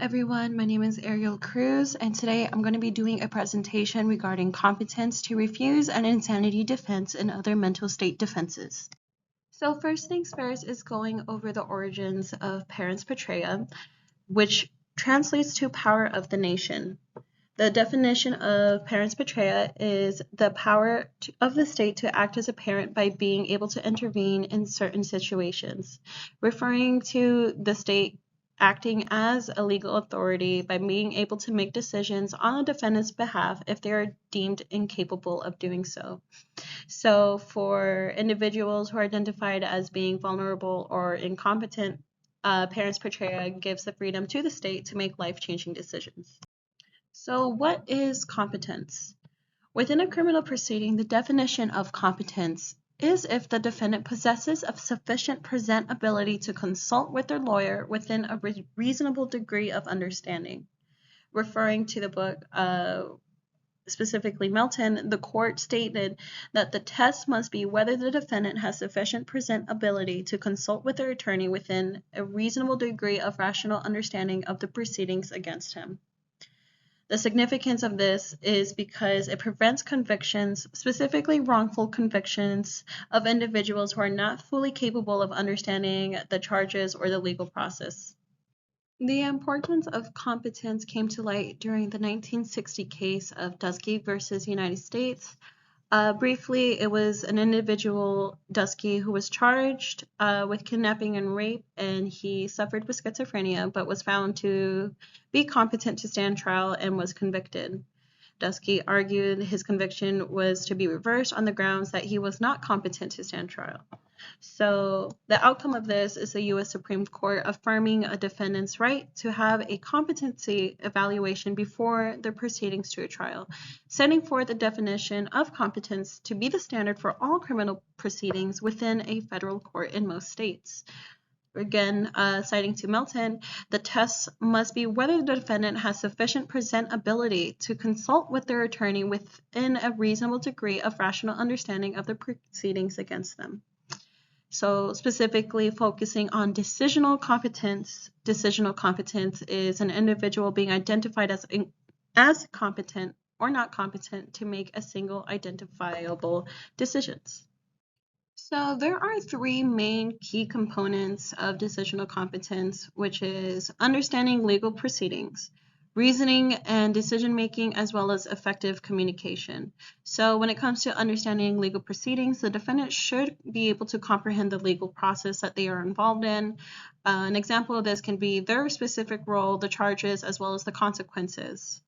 everyone, my name is Ariel Cruz, and today I'm going to be doing a presentation regarding competence to refuse an insanity defense and other mental state defenses. So first things first is going over the origins of parens patriae, which translates to power of the nation. The definition of parens patriae is the power of the state to act as a parent by being able to intervene in certain situations, referring to the state acting as a legal authority by being able to make decisions on a defendant's behalf if they are deemed incapable of doing so. So for individuals who are identified as being vulnerable or incompetent, parens patriae gives the freedom to the state to make life-changing decisions. So what is competence? Within a criminal proceeding, the definition of competence is if the defendant possesses a sufficient presentability to consult with their lawyer within a reasonable degree of understanding. Referring to the book, specifically Melton, the court stated that the test must be whether the defendant has sufficient presentability to consult with their attorney within a reasonable degree of rational understanding of the proceedings against him. The significance of this is because it prevents convictions, specifically wrongful convictions, of individuals who are not fully capable of understanding the charges or the legal process. The importance of competence came to light during the 1960 case of Dusky versus United States. Briefly, it was an individual, Dusky, who was charged with kidnapping and rape, and he suffered with schizophrenia, but was found to be competent to stand trial and was convicted. Dusky argued his conviction was to be reversed on the grounds that he was not competent to stand trial. So the outcome of this is the U.S. Supreme Court affirming a defendant's right to have a competency evaluation before their proceedings to a trial, setting forth a definition of competence to be the standard for all criminal proceedings within a federal court in most states. Again, citing to Melton, the test must be whether the defendant has sufficient presentability to consult with their attorney within a reasonable degree of rational understanding of the proceedings against them. So specifically focusing on decisional competence. Decisional competence is an individual being identified as competent or not competent to make a single identifiable decisions. So there are three main key components of decisional competence, which is understanding legal proceedings, reasoning and decision-making, as well as effective communication. So when it comes to understanding legal proceedings, the defendant should be able to comprehend the legal process that they are involved in. An example of this can be their specific role, the charges, as well as the consequences.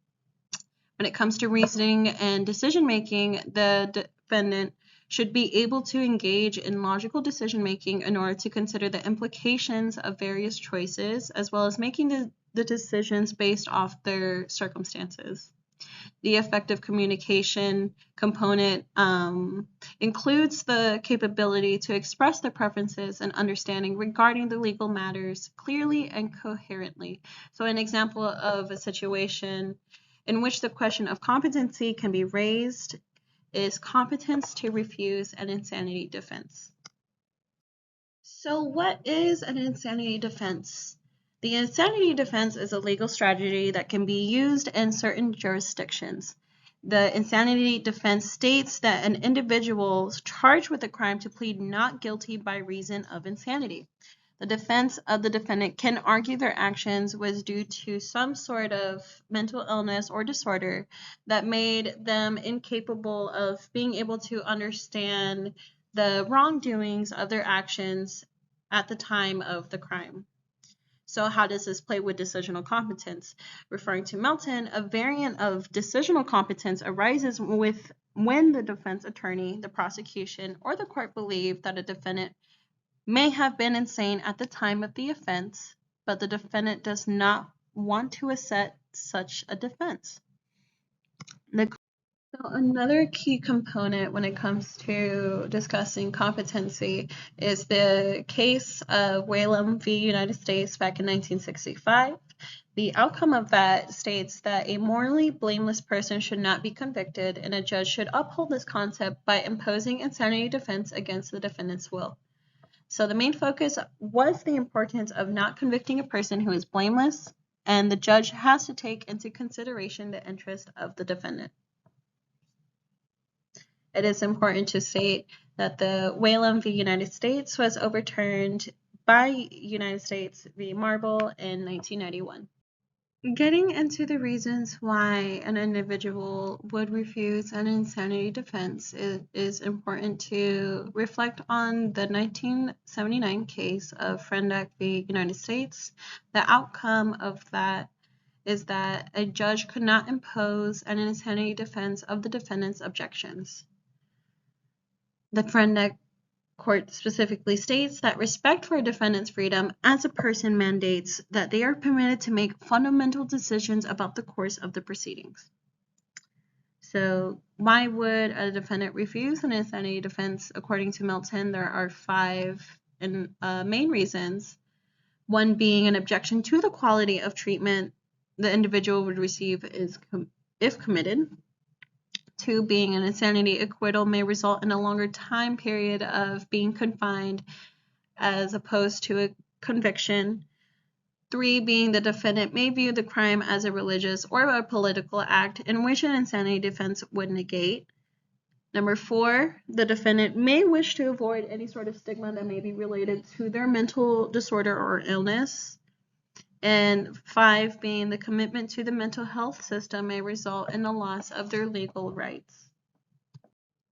When it comes to reasoning and decision-making, the defendant should be able to engage in logical decision-making in order to consider the implications of various choices, as well as making the decisions based off their circumstances. The effective communication component includes the capability to express their preferences and understanding regarding the legal matters clearly and coherently. So an example of a situation in which the question of competency can be raised is competence to refuse an insanity defense. So what is an insanity defense? The insanity defense is a legal strategy that can be used in certain jurisdictions. The insanity defense states that an individual charged with a crime to plead not guilty by reason of insanity. The defense of the defendant can argue their actions was due to some sort of mental illness or disorder that made them incapable of being able to understand the wrongdoings of their actions at the time of the crime. So how does this play with decisional competence? Referring to Melton, a variant of decisional competence arises when the defense attorney, the prosecution, or the court believe that a defendant may have been insane at the time of the offense, but the defendant does not want to assert such a defense. So another key component when it comes to discussing competency is the case of Whalum v. United States back in 1965. The outcome of that states that a morally blameless person should not be convicted, and a judge should uphold this concept by imposing insanity defense against the defendant's will. So the main focus was the importance of not convicting a person who is blameless, and the judge has to take into consideration the interest of the defendant. It is important to state that the Whalum v. United States was overturned by United States v. Marble in 1991. Getting into the reasons why an individual would refuse an insanity defense, it is important to reflect on the 1979 case of Frendak v. United States. The outcome of that is that a judge could not impose an insanity defense of the defendant's objections. The Frendak court specifically states that respect for a defendant's freedom as a person mandates that they are permitted to make fundamental decisions about the course of the proceedings. So why would a defendant refuse an insanity defense? According to Milton, there are 5 main reasons. One being an objection to the quality of treatment the individual would receive if committed. 2 being an insanity acquittal may result in a longer time period of being confined as opposed to a conviction. 3 being the defendant may view the crime as a religious or a political act in which an insanity defense would negate. Number 4, the defendant may wish to avoid any sort of stigma that may be related to their mental disorder or illness. And 5 being the commitment to the mental health system may result in the loss of their legal rights.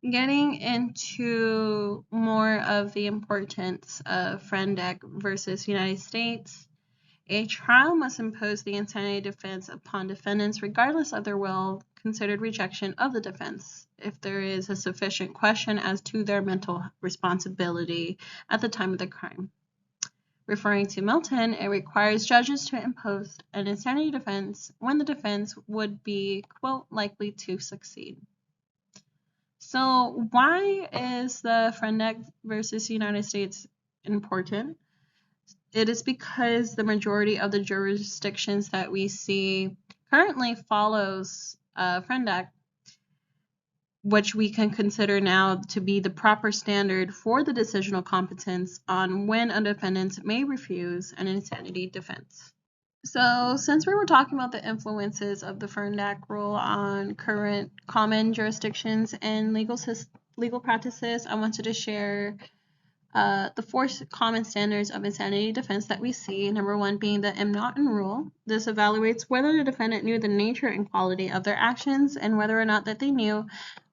Getting into more of the importance of Frendak versus United States, a trial must impose the insanity defense upon defendants regardless of their well-considered rejection of the defense, if there is a sufficient question as to their mental responsibility at the time of the crime. Referring to Milton, it requires judges to impose an insanity defense when the defense would be, quote, likely to succeed. So why is the Frendak versus United States important? It is because the majority of the jurisdictions that we see currently follows Frendak, which we can consider now to be the proper standard for the decisional competence on when a defendant may refuse an insanity defense. So since we were talking about the influences of the Frendak rule on current common jurisdictions and legal practices, I wanted to share the 4 common standards of insanity defense that we see. Number 1 being the M'Naughton rule. This evaluates whether the defendant knew the nature and quality of their actions and whether or not that they knew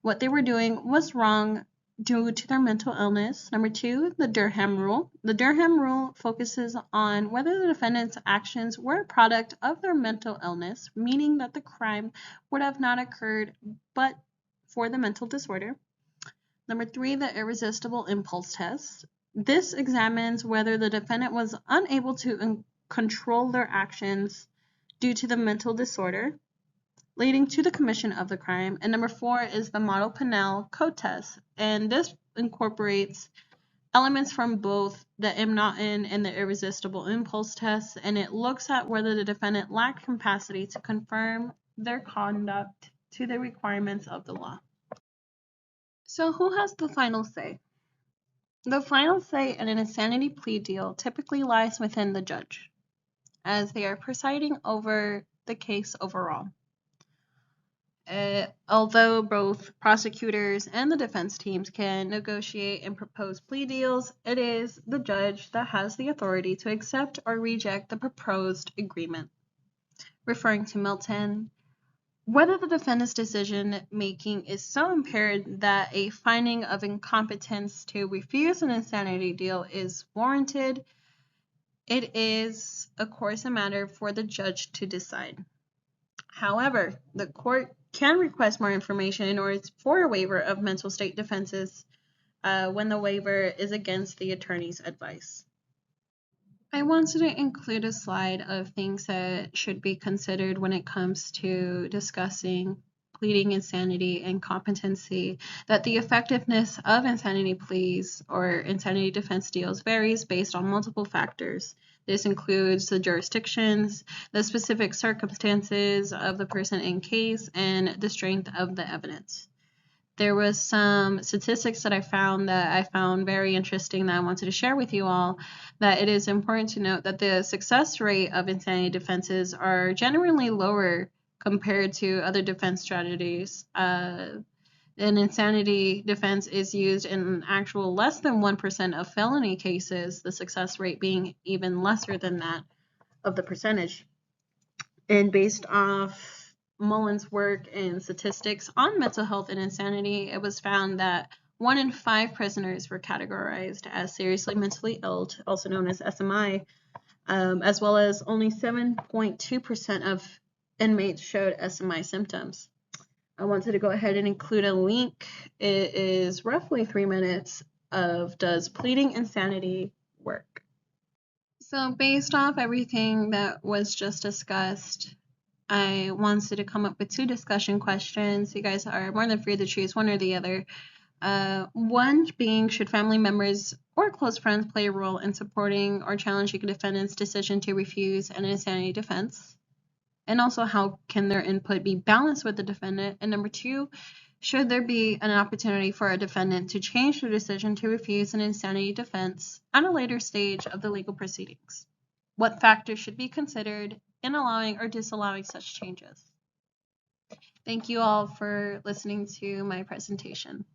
what they were doing was wrong due to their mental illness. Number 2, the Durham rule. The Durham rule focuses on whether the defendant's actions were a product of their mental illness, meaning that the crime would have not occurred but for the mental disorder. Number 3, the irresistible impulse test. This examines whether the defendant was unable to control their actions due to the mental disorder leading to the commission of the crime. And number 4 is the model Pinnell code test. And this incorporates elements from both the M'Naughton and the irresistible impulse test, and it looks at whether the defendant lacked capacity to confirm their conduct to the requirements of the law. So who has the final say? The final say in an insanity plea deal typically lies within the judge, as they are presiding over the case overall. Although both prosecutors and the defense teams can negotiate and propose plea deals, it is the judge that has the authority to accept or reject the proposed agreement. Referring to Milton, whether the defendant's decision-making is so impaired that a finding of incompetence to refuse an insanity deal is warranted, it is, of course, a matter for the judge to decide. However, the court can request more information in order for a waiver of mental state defenses when the waiver is against the attorney's advice. I wanted to include a slide of things that should be considered when it comes to discussing pleading insanity and competency, that the effectiveness of insanity pleas or insanity defense deals varies based on multiple factors. This includes the jurisdictions, the specific circumstances of the person in case, and the strength of the evidence. there was some statistics that I found very interesting that I wanted to share with you all, that it is important to note that the success rate of insanity defenses are generally lower compared to other defense strategies. An insanity defense is used in actual less than 1% of felony cases, the success rate being even lesser than that of the percentage. And based off Mullen's work in statistics on mental health and insanity, it was found that 1 in 5 prisoners were categorized as seriously mentally ill, also known as SMI, as well as only 7.2% of inmates showed SMI symptoms. I wanted to go ahead and include a link. It is roughly 3 minutes of Does Pleading Insanity Work? So based off everything that was just discussed, I wanted to come up with 2 discussion questions. You guys are more than free to choose one or the other. One being, should family members or close friends play a role in supporting or challenging a defendant's decision to refuse an insanity defense? And also, how can their input be balanced with the defendant? And number 2, should there be an opportunity for a defendant to change their decision to refuse an insanity defense at a later stage of the legal proceedings? What factors should be considered in allowing or disallowing such changes? Thank you all for listening to my presentation.